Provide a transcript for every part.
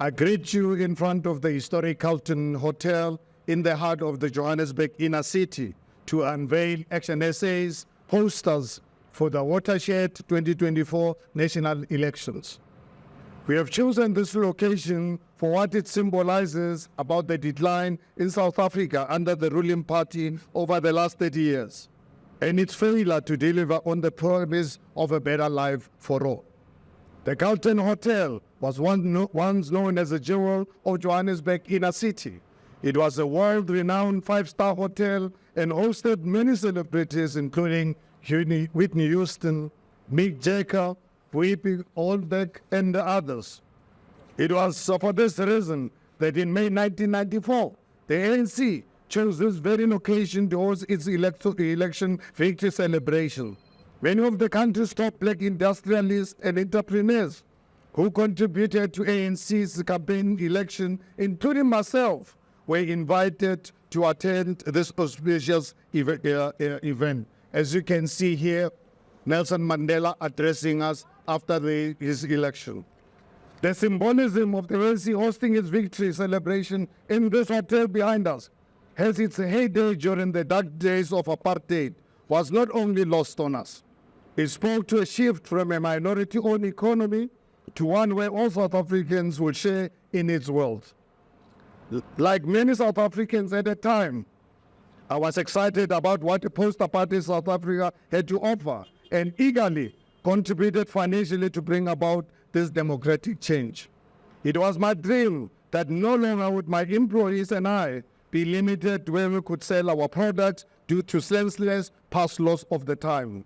I greet you in front of the historic Carlton Hotel in the heart of the Johannesburg inner city to unveil ActionSA's posters for the Watershed 2024 national elections. We have chosen this location for what it symbolizes about the decline in South Africa under the ruling party over the last 30 years, and its failure to deliver on the promise of a better life for all. The Carlton Hotel was once known as a jewel of Johannesburg inner city. It was a world-renowned five-star hotel and hosted many celebrities, including Whitney Houston, Mick Jagger, Whoopi Goldberg, and others. It was for this reason that in May 1994, the ANC chose this very location to host its election victory celebration. Many of the country's top black industrialists and entrepreneurs who contributed to ANC's campaign election, including myself, were invited to attend this auspicious event. As you can see here, Nelson Mandela addressing us after his election. The symbolism of the ANC hosting its victory celebration in this hotel behind us has its heyday during the dark days of apartheid was not only lost on us. It spoke to a shift from a minority-owned economy to one where all South Africans will share in its wealth. Like many South Africans at the time, I was excited about what a post-apartheid South Africa had to offer and eagerly contributed financially to bring about this democratic change. It was my dream that no longer would my employees and I be limited to where we could sell our products due to senseless past laws of the time.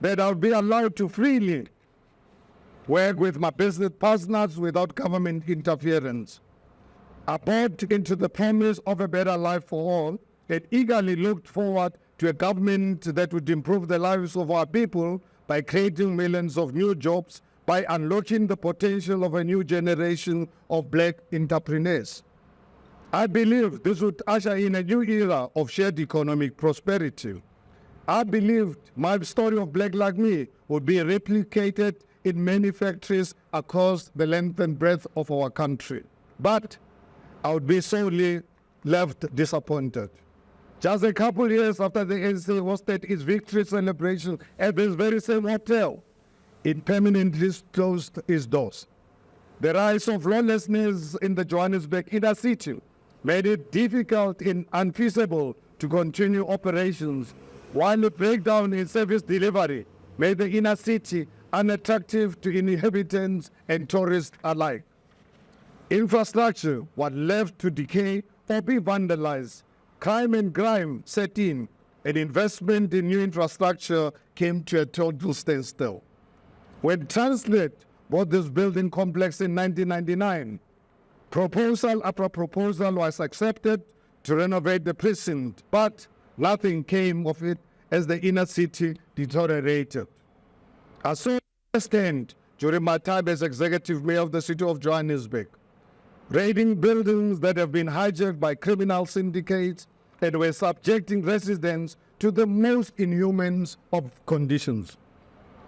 That I would be allowed to freely work with my business partners without government interference. I bought into the promise of a better life for all and eagerly looked forward to a government that would improve the lives of our people by creating millions of new jobs, by unlocking the potential of a new generation of black entrepreneurs. I believe this would usher in a new era of shared economic prosperity. I believed my story of Black Like Me would be replicated in many factories across the length and breadth of our country. But I would be sorely left disappointed. Just a couple years after the ANC hosted its victory celebration at this very same hotel, it permanently closed its doors. The rise of lawlessness in the Johannesburg inner city made it difficult and unfeasible to continue operations, while the breakdown in service delivery made the inner city unattractive to inhabitants and tourists alike. Infrastructure was left to decay or be vandalized. Crime and grime set in, and investment in new infrastructure came to a total standstill. When Transnet bought this building complex in 1999, proposal after proposal was accepted to renovate the precinct, but nothing came of it as the inner city deteriorated. I saw firsthand during my time as executive mayor of the city of Johannesburg, raiding buildings that have been hijacked by criminal syndicates and were subjecting residents to the most inhuman of conditions.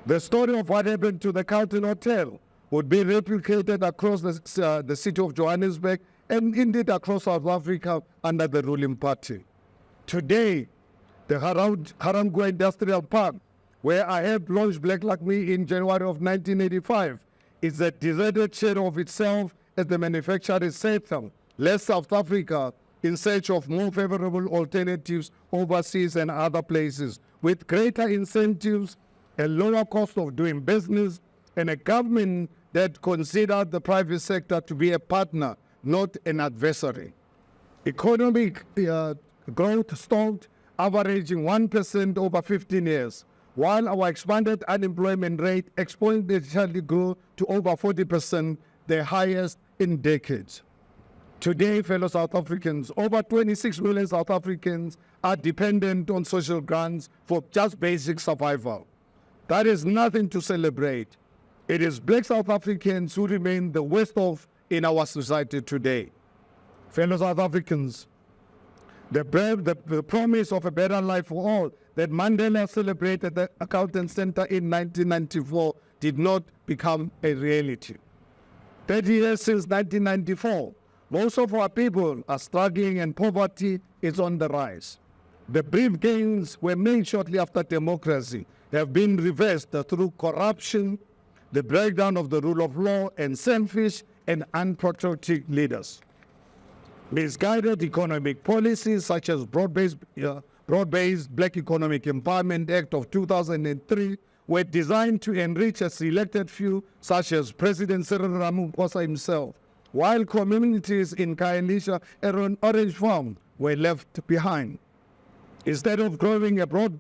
The story of what happened to the Carlton Hotel would be replicated across the city of Johannesburg and indeed across South Africa under the ruling party. Today, the Haramgua Industrial Park, where I helped launch Black Like Me in January of 1985, is a deserted shadow of itself as the manufacturers settle left South Africa in search of more favorable alternatives overseas and other places, with greater incentives, a lower cost of doing business, and a government that considered the private sector to be a partner, not an adversary. Economic growth stalled, averaging 1% over 15 years, while our expanded unemployment rate exponentially grew to over 40%, the highest in decades. Today, fellow South Africans, over 26 million South Africans are dependent on social grants for just basic survival. That is nothing to celebrate. It is black South Africans who remain the worst off in our society today. Fellow South Africans, the promise of a better life for all that Mandela celebrated at the Carlton Center in 1994 did not become a reality. 30 years since 1994, most of our people are struggling and poverty is on the rise. The brief gains were made shortly after democracy have been reversed through corruption, the breakdown of the rule of law, and selfish and unpatriotic leaders. Misguided economic policies such as broad-based Black Economic Empowerment Act of 2003 were designed to enrich a selected few, such as President Cyril Ramaphosa himself, while communities in Khayelitsha and Orange Farm were left behind. Instead of growing a broad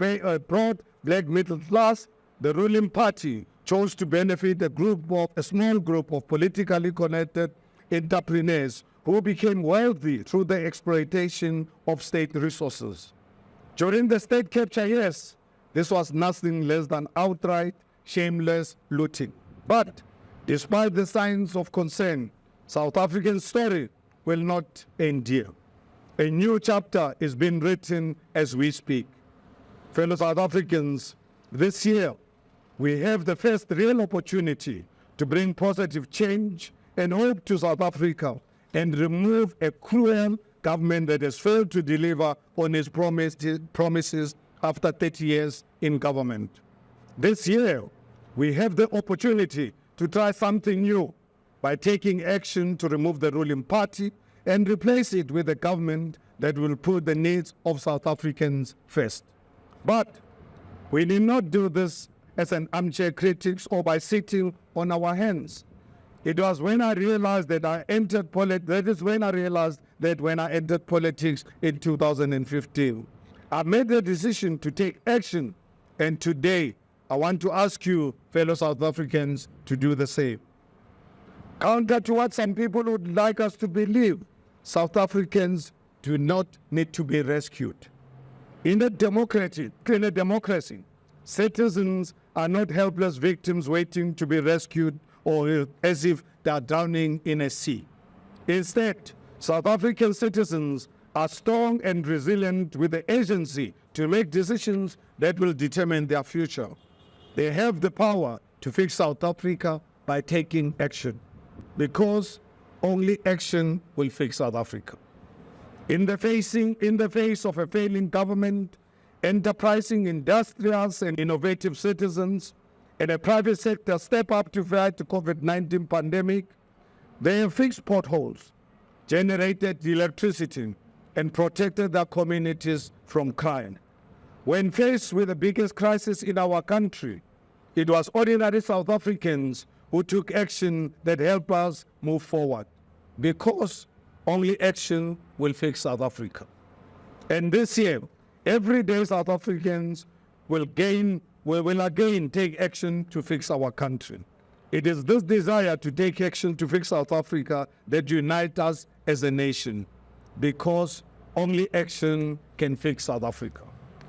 black middle class, the ruling party chose to benefit a small group of politically connected entrepreneurs who became wealthy through the exploitation of state resources. During the state capture years, this was nothing less than outright, shameless looting. But despite the signs of concern, South Africa's story will not end here. A new chapter is being written as we speak. Fellow South Africans, this year, we have the first real opportunity to bring positive change and hope to South Africa and remove a cruel government that has failed to deliver on its promises after 30 years in government. This year, we have the opportunity to try something new by taking action to remove the ruling party and replace it with a government that will put the needs of South Africans first. But we need not do this as an armchair critics or by sitting on our hands. It was when I realized that when I entered politics in 2015. I made the decision to take action, and today I want to ask you, fellow South Africans, to do the same. Counter to what some people would like us to believe, South Africans do not need to be rescued. In a democracy, citizens are not helpless victims waiting to be rescued or as if they are drowning in a sea. Instead, South African citizens are strong and resilient with the agency to make decisions that will determine their future. They have the power to fix South Africa by taking action, because only action will fix South Africa. In the face of a failing government, enterprising industrials and innovative citizens, and a private sector step up to fight the COVID-19 pandemic, they have fixed potholes, generated electricity, and protected their communities from crime. When faced with the biggest crisis in our country, it was ordinary South Africans who took action that helped us move forward, because only action will fix South Africa. And this year, every day South Africans will again take action to fix our country. It is this desire to take action to fix South Africa that unites us as a nation, because only action can fix South Africa.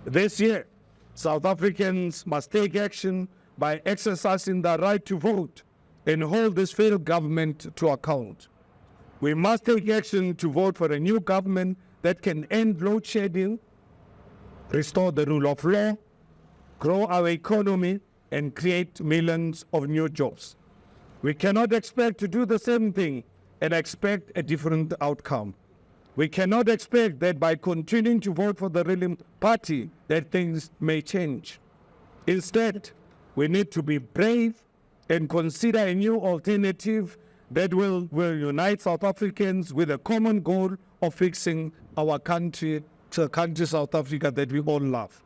This year, South Africans must take action by exercising their right to vote and hold this failed government to account. We must take action to vote for a new government that can end load shedding, restore the rule of law, grow our economy, and create millions of new jobs. We cannot expect to do the same thing and expect a different outcome. We cannot expect that by continuing to vote for the ruling party that things may change. Instead, we need to be brave and consider a new alternative that will unite South Africans with a common goal of fixing our country, the country South Africa that we all love.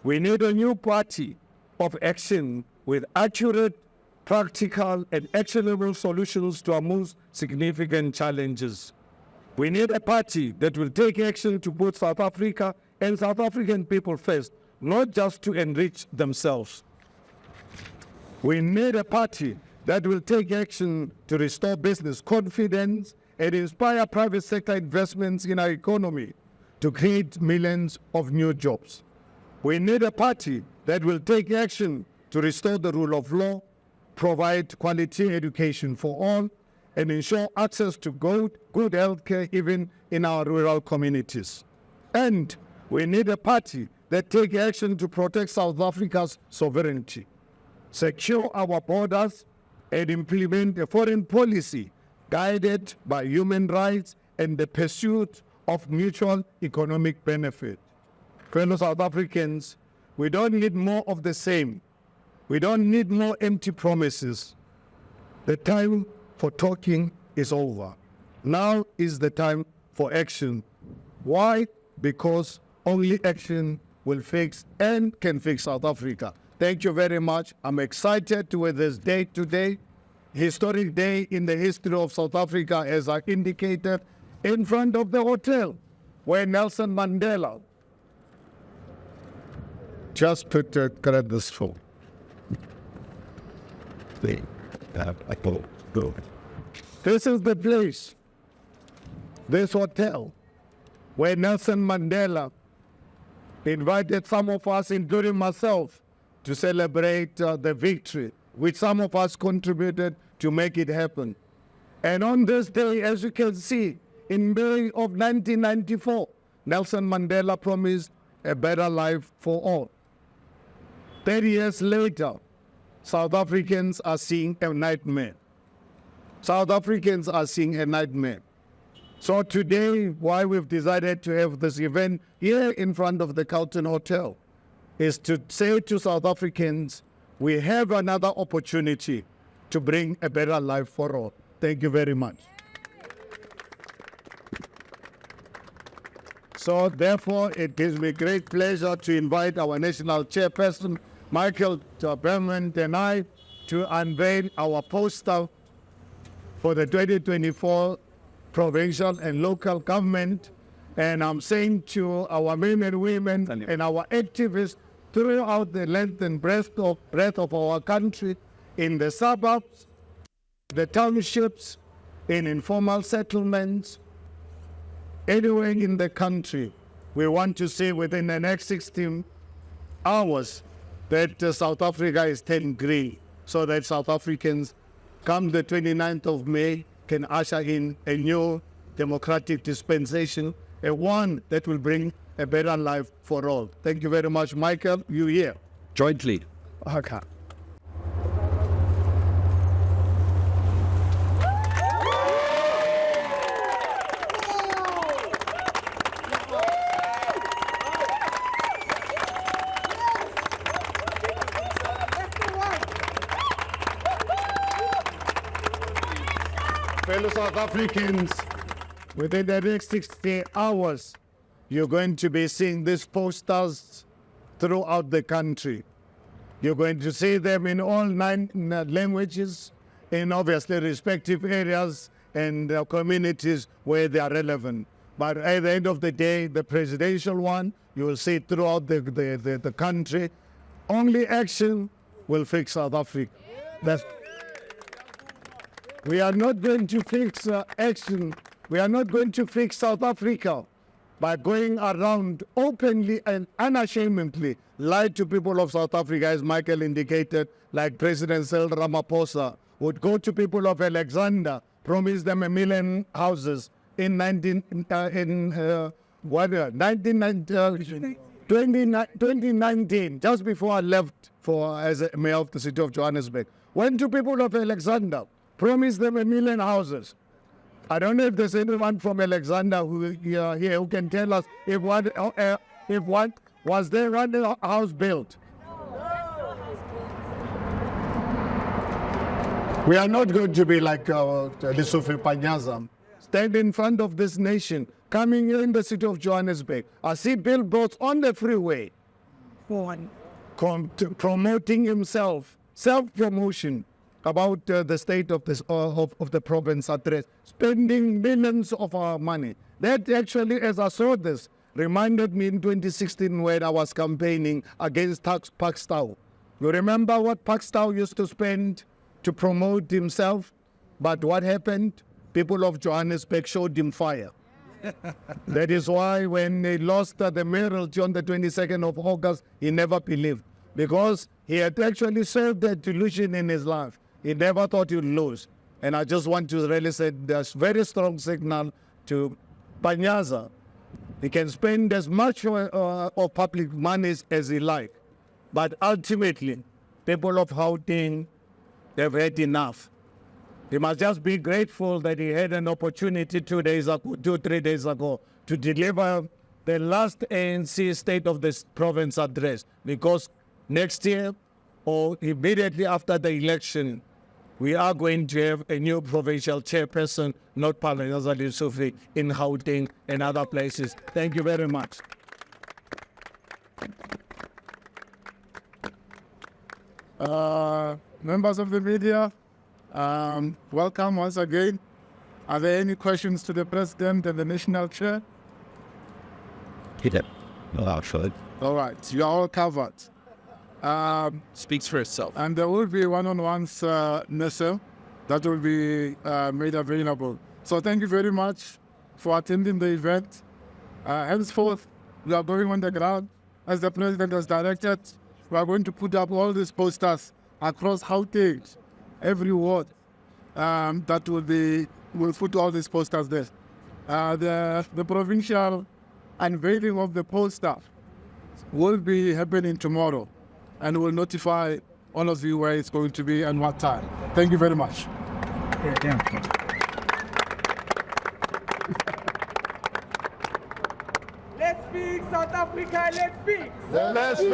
We need a new party of action with accurate, practical, and actionable solutions to our most significant challenges. We need a party that will take action to put South Africa and South African people first, not just to enrich themselves. We need a party that will take action to restore business confidence and inspire private sector investments in our economy to create millions of new jobs. We need a party that will take action to restore the rule of law, provide quality education for all, and ensure access to good health care even in our rural communities. And we need a party that takes action to protect South Africa's sovereignty, secure our borders, and implement a foreign policy guided by human rights and the pursuit of mutual economic benefit. Fellow South Africans, we don't need more of the same. We don't need more empty promises. The time for talking is over. Now is the time for action. Why? Because only action will fix and can fix South Africa. Thank you very much. I'm excited with this day today, historic day in the history of South Africa, as I indicated, in front of the hotel where Nelson Mandela just put this phone. This is the place, this hotel, where Nelson Mandela invited some of us, including myself, to celebrate the victory, which some of us contributed to make it happen. And on this day, as you can see, in May of 1994, Nelson Mandela promised a better life for all. 30 years later, South Africans are seeing a nightmare. South Africans are seeing a nightmare. So today, why we've decided to have this event here in front of the Carlton Hotel is to say to South Africans, we have another opportunity to bring a better life for all. Thank you very much. So therefore, it gives me great pleasure to invite our national chairperson, Michael Herman, and I to unveil our poster for the 2024 provincial and local government. And I'm saying to our men and women and our activists throughout the length and breadth of our country, in the suburbs, the townships, in informal settlements, anywhere in the country, we want to see within the next 16 hours that South Africa is turning green, so that South Africans, come the 29th of May, can usher in a new democratic dispensation, a one that will bring a better life for all. Thank you very much. Michael, you here? Jointly. Okay. Fellow South Africans, within the next 60 hours, you're going to be seeing these posters throughout the country. You're going to see them in all 9 languages, in obviously respective areas and communities where they are relevant. But at the end of the day, the presidential one, you will see throughout the country. Only action will fix South Africa. We are not going to fix action. We are not going to fix South Africa by going around openly and unashamedly lie to people of South Africa, as Michael indicated, like President Cyril Ramaphosa would go to people of Alexander, promise them 1 million houses in 2019, just before I left as a mayor of the city of Johannesburg. Went to people of Alexander, promised them 1 million houses. I don't know if there's anyone from Alexander who here who can tell us if one was there a house built. We are not going to be like Lesotho Panyaza. Stand in front of this nation, coming in the city of Johannesburg. I see billboards on the freeway, promoting himself, self-promotion, about the state of the province address, spending millions of our money. That actually, as I saw this, reminded me in 2016 when I was campaigning against Pakstow. You remember what Pakstow used to spend to promote himself? But what happened? People of Johannesburg showed him fire. That is why when he lost the mayoralty on the 22nd of August, he never believed. Because he had actually served that delusion in his life. He never thought he'd lose. And I just want to really send a very strong signal to Panyaza. He can spend as much of public money as he like. But ultimately, people of Gauteng, they've had enough. He must just be grateful that he had an opportunity 3 days ago, to deliver the last ANC State of the Province address, because next year or immediately after the election, we are going to have a new provincial chairperson, not Palanazali Yusufi, in Gauteng and other places. Thank you very much. Members of the media, welcome once again. Are there any questions to the President and the National Chair? All right, you are all covered. Speaks for itself. And there will be one-on-ones, Nessa, that will be made available. So thank you very much for attending the event. Henceforth, we are going on the ground. As the President has directed, we are going to put up all these posters across Gauteng, every ward, that will put all these posters there. The provincial unveiling of the poster will be happening tomorrow, and we'll notify all of you where it's going to be and what time. Thank you very much. Let's speak South Africa, let's speak. Let's speak.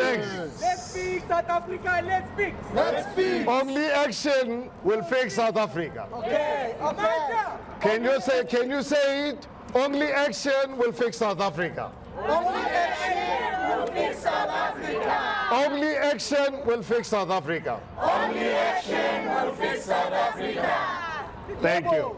Let's speak South Africa, let's speak. Let's speak. Only action will fix South Africa. Okay, Amanda. Can you say it? Only action will fix South Africa. Only action will fix South Africa. Only action will fix South Africa. Only action will fix South Africa. Thank you.